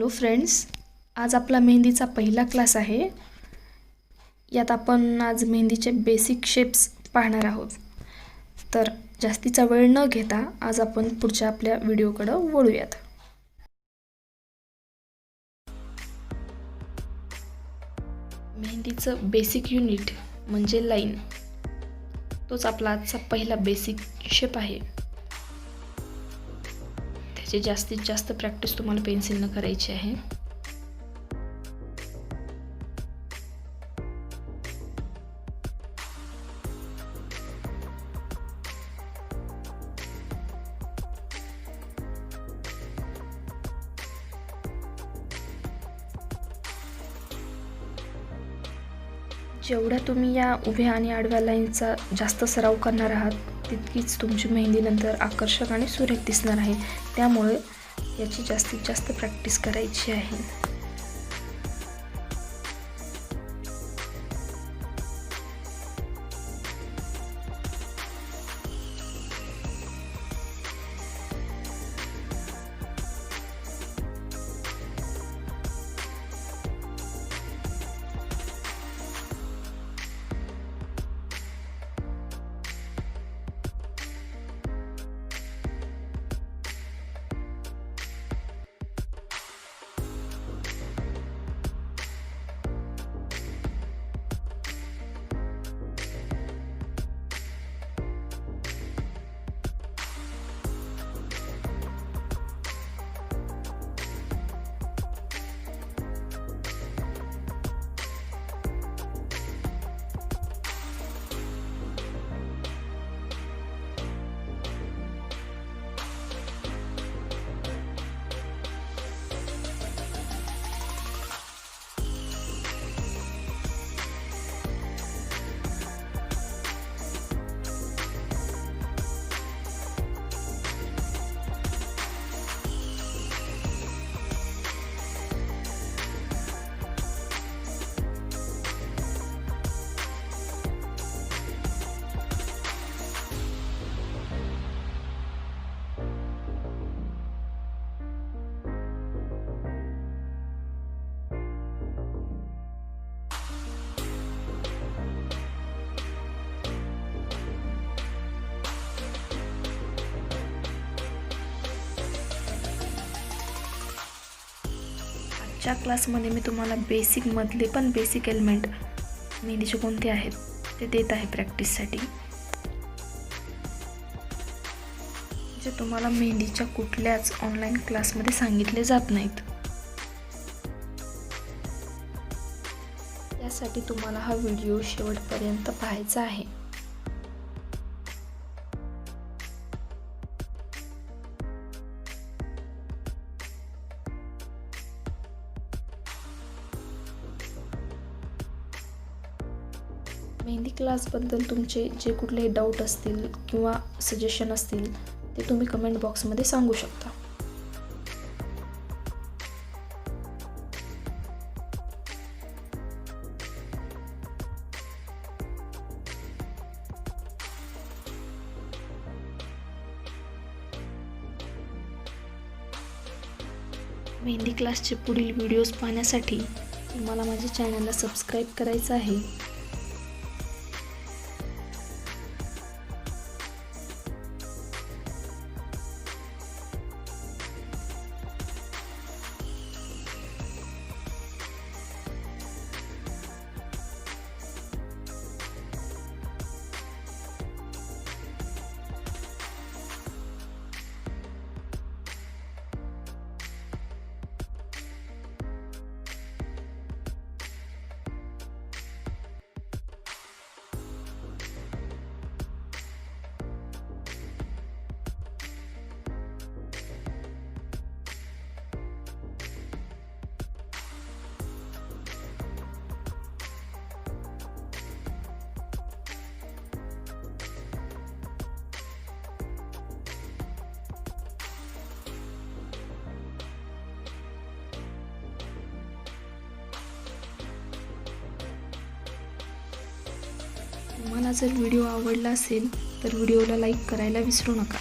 Hello friends, आज आपला मेहंदीचा पहिला क्लास आहे। यात आपण आज मेहंदीचे बेसिक शेप्स पाहणार आहोत। तर जास्तीचा वेळ न घेता आज आपण पुढच्या आपल्या व्हिडिओकडे वळूयात। मेहंदीचं बेसिक युनिट म्हणजे लाईन, तोच आपला आजचा पहिला बेसिक शेप आहे। त्याची जास्तीत जास्त प्रॅक्टिस तुम्हाला पेन्सिलने करायची आहे। जेवढ्या तुम्ही या उभ्या आणि आडव्या लाईनचा जास्त सराव करणार आहात, तितकीच तुमची मेहंदी नंतर आकर्षक आणि सुरेख दिसणार आहे। त्यामुळे याची जास्तीत जास्त प्रॅक्टिस करायची आहे। आजच्या क्लासमध्ये मी तुम्हाला बेसिक मधले पण बेसिक एलिमेंट मेहंदीचे कोणते आहेत ते देत आहे प्रॅक्टिससाठी, जे तुम्हाला मेहंदीच्या कुठल्याच ऑनलाईन क्लासमध्ये सांगितले जात नाहीत। यासाठी तुम्हाला हा व्हिडिओ शेवटपर्यंत पाहायचा आहे। मेहंदी क्लासबद्दल तुमचे जे कुठलेही डाऊट असतील किंवा सजेशन असतील ते तुम्ही कमेंट बॉक्समध्ये सांगू शकता। मेहंदी क्लासचे पुढील व्हिडिओज पाहण्यासाठी तुम्हाला माझ्या चॅनलला सबस्क्राईब करायचं आहे। तुम्हाला जर व्हिडिओ आवडला असेल तर व्हिडिओला लाईक करायला विसरू नका।